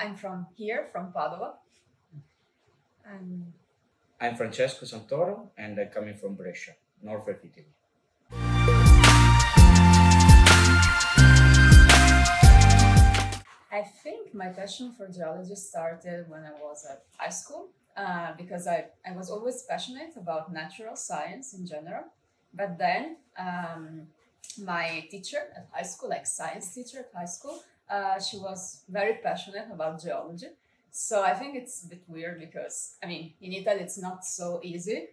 I'm from here, from Padova. And I'm Francesco Santoro, and I'm coming from Brescia, north of Italy. I think my passion for geology started when I was at high school because I was always passionate about natural science in general. But then my teacher at high school, like science teacher at high school, she was very passionate about geology. So I think it's a bit weird because I mean in Italy it's not so easy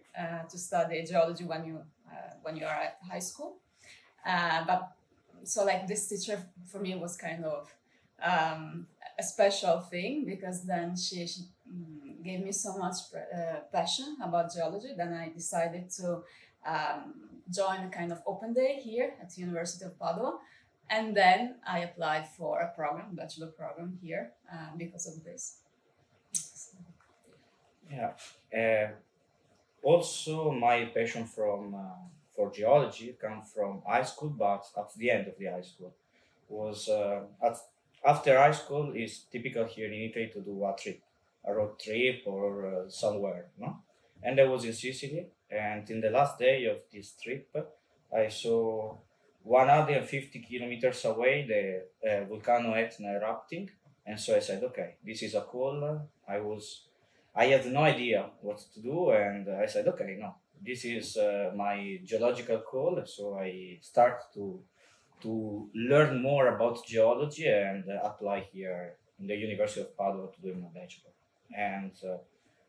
to study geology when you are at high school. But so like this teacher for me was kind of a special thing because then she gave me so much passion about geology. Then I decided to join a kind of open day here at the University of Padua. And then I applied for a program, bachelor program here because of this. Yeah. Also, my passion for geology come from high school, but at the end of the high school was after high school is typical here in Italy to do a road trip or somewhere, no? And I was in Sicily, and in the last day of this trip, I saw 150 kilometers away the volcano Etna erupting, and so I said, okay, this is a call. I had no idea what to do, and I said, okay, no, this is my geological call. So I start to learn more about geology and apply here in the University of Padua to do my bachelor. And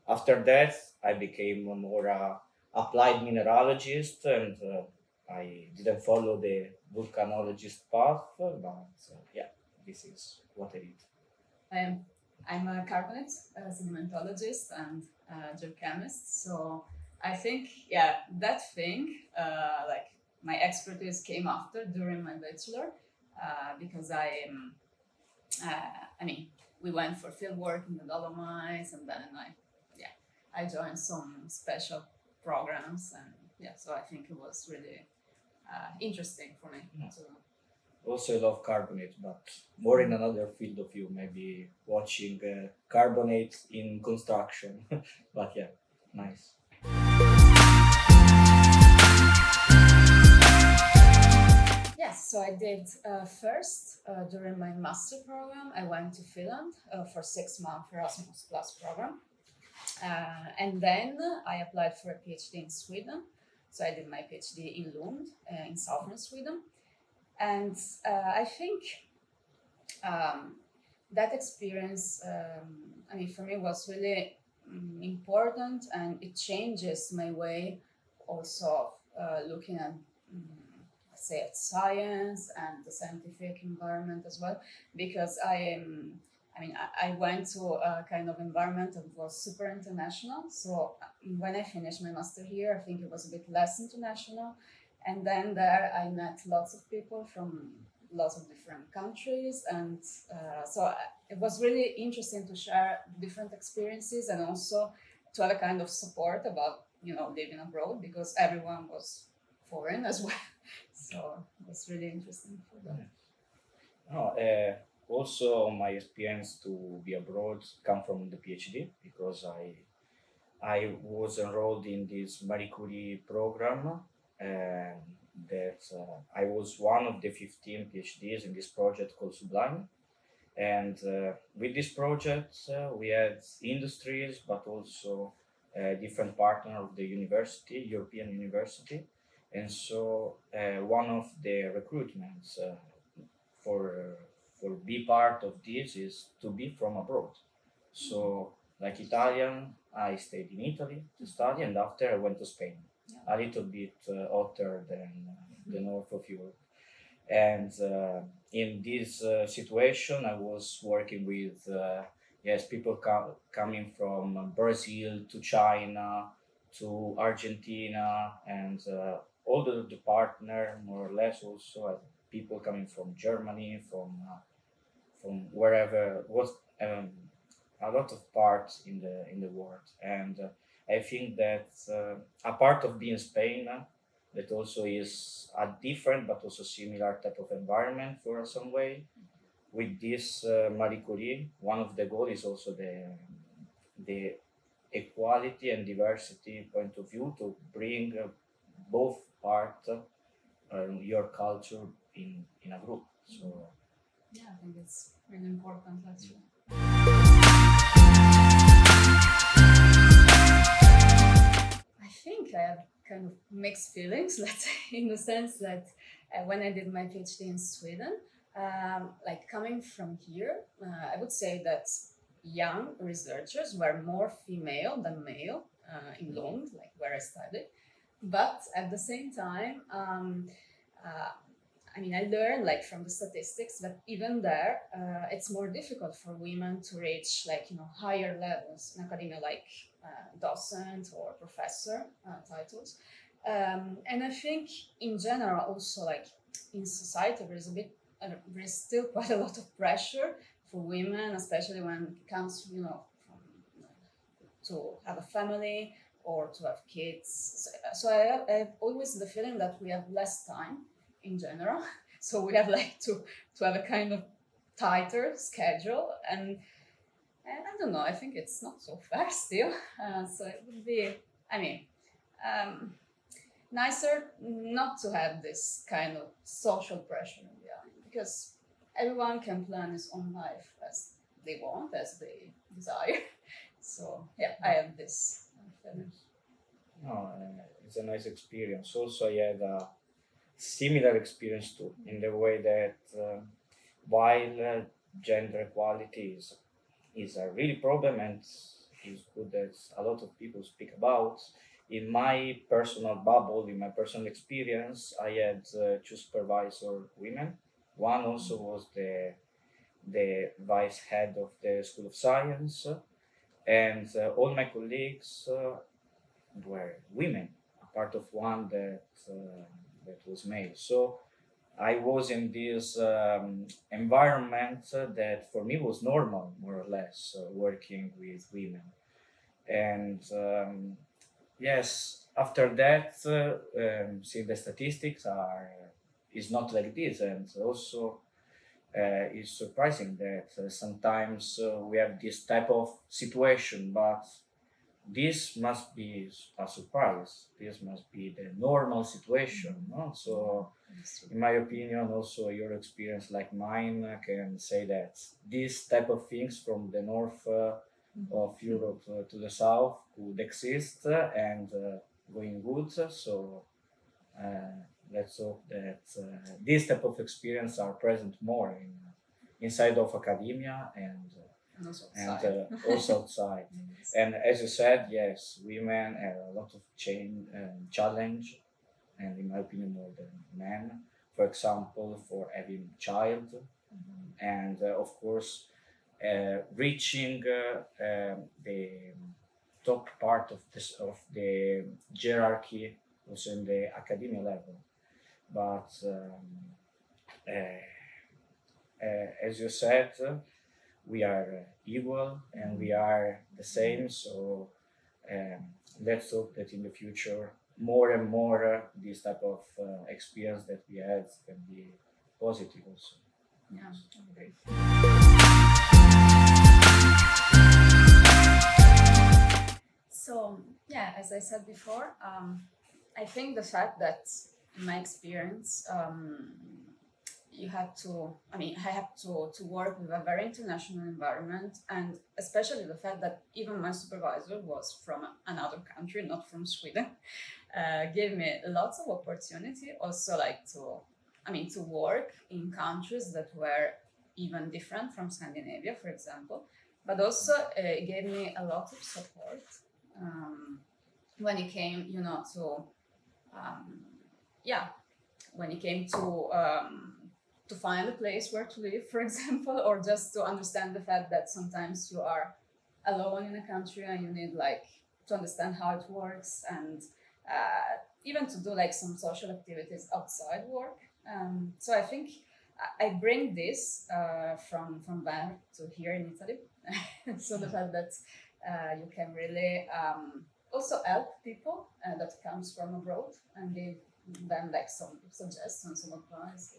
after that, I became a more applied mineralogist, and I didn't follow the volcanologist path, but yeah, this is what I did. I'm, I'm a carbonate sedimentologist and geochemist. So I think, yeah, that thing, like my expertise came after during my bachelor because I mean, we went for field work in the Dolomites and then I joined some special programs and yeah, so I think it was really interesting for me Yeah. to. Also, I love carbonate, but more in another field of view, maybe watching carbonate in construction. But yeah, nice. Yes, so I did first during my master program. I went to Finland for 6 months Erasmus Plus program, and then I applied for a PhD in Sweden. So I did my PhD in Lund in southern Sweden, and I think that experience, I mean, for me was really important, and it changes my way also of looking at say at science and the scientific environment as well because I mean I went to a kind of environment that was super international. So when I finished my master here I think it was a bit less international, and then there I met lots of people from lots of different countries, and it was really interesting to share different experiences and also to have a kind of support about living abroad because everyone was foreign as well. So it was really interesting for that. No, also my experience to be abroad come from the PhD because I was enrolled in this Marie Curie program, and that I was one of the 15 PhDs in this project called Sublime. And with this project, we had industries, but also different partner of the university, European University. And so one of the recruitments for be part of this is to be from abroad. So like Italian, I stayed in Italy to study, and after I went to Spain, a little bit hotter than the north of Europe. And in this situation, I was working with yes, people coming from Brazil to China to Argentina, and all the partner more or less also people coming from Germany, from wherever was a lot of parts in the world. And I think that a part of being Spain that also is a different but also similar type of environment for some way. with this Marie Curie, one of the goals is also the equality and diversity point of view, to bring both part your culture in a group. So yeah, I think it's really important. That's true. I think I have kind of mixed feelings, let's say, in the sense that when I did my PhD in Sweden, like coming from here, I would say that young researchers were more female than male in Lund, like where I studied. But at the same time, uh, I mean, I learned like from the statistics that even there, it's more difficult for women to reach like higher levels in academia, like docent or professor titles. And I think in general, also like in society, there is still quite a lot of pressure for women, especially when it comes, from to have a family or to have kids. So I have always the feeling that we have less time in general. So we have like to have a kind of tighter schedule, and I don't know. I think it's not so fair still. So it would be, I mean, um, nicer not to have this kind of social pressure in the end, because everyone can plan his own life as they want, as they desire. So yeah, I have this feeling. no, it's a nice experience. Also, I had a similar experience too, in the way that while gender equality is a really problem and is good that a lot of people speak about. In my personal bubble, in my personal experience, I had two supervisor women. One also was the vice head of the School of Science, and all my colleagues were women, apart of one that was male. So I was in this environment that for me was normal, more or less, working with women. And yes, after that, see the statistics are is not like this, and also it's surprising that sometimes we have this type of situation, but this must be a surprise. This must be the normal situation, no? So in my opinion, also your experience like mine can say that these type of things from the north of Europe to the south could exist and going good. So uh, let's hope that these type of experience are present more inside of academia And also and outside. also outside. Yes. And as you said, yes, women have a lot of challenge, and in my opinion, more than men. For example, for having child, and of course, reaching the top part of this of the hierarchy, also in the academia level. But as you said, we are equal and we are the same. So um, let's hope that in the future, more and more this type of experience that we had can be positive also. Yeah, I agree. So yeah, as I said before, I think the fact that in my experience, you had to, I mean, I had to work with a very international environment, and especially the fact that even my supervisor was from another country, not from Sweden, gave me lots of opportunity. Also, like to work in countries that were even different from Scandinavia, for example. But also, it gave me a lot of support when it came, to yeah, when it came to find a place where to live, for example, or just to understand the fact that sometimes you are alone in a country and you need like to understand how it works, and even to do like some social activities outside work. So I think I bring this from there to here in Italy. So the fact that you can really also help people that comes from abroad and give them like some suggestions, some advice.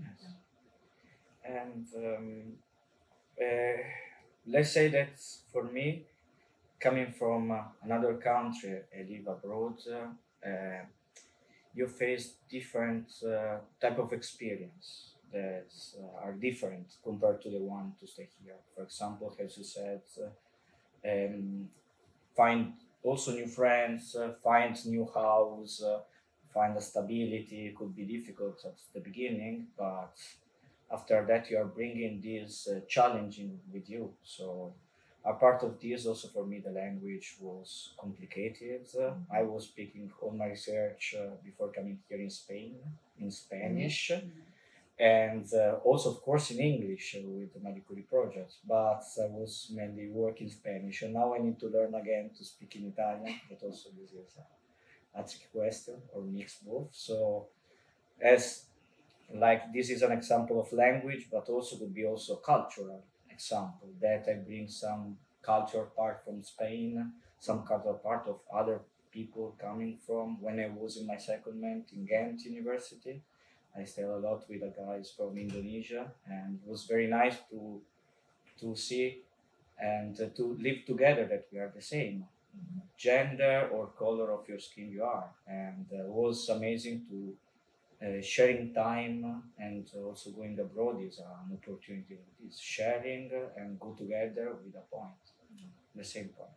Yes. And let's say that for me, coming from another country, I live abroad, you face different type of experience that are different compared to the one to stay here. For example, as you said, um, find also new friends, find new house, find a stability. It could be difficult at the beginning, but after that you are bringing this challenging with you. So a part of this also for me the language was complicated. I was speaking all my research before coming here in Spain in Spanish, and also of course in English with the Marie Curie project, but I was mainly working Spanish, and now I need to learn again to speak in Italian, but also this is a tricky question, or mix both. So as like this is an example of language, but also could be also cultural example that I bring some cultural part from Spain, some cultural part of other people coming from. When I was in my secondment in Ghent University, I stayed a lot with the guys from Indonesia, and it was very nice to see and to live together, that we are the same gender or color of your skin you are, and it was amazing to sharing time, and also going abroad is an opportunity like this, sharing and go together with a point, the same point.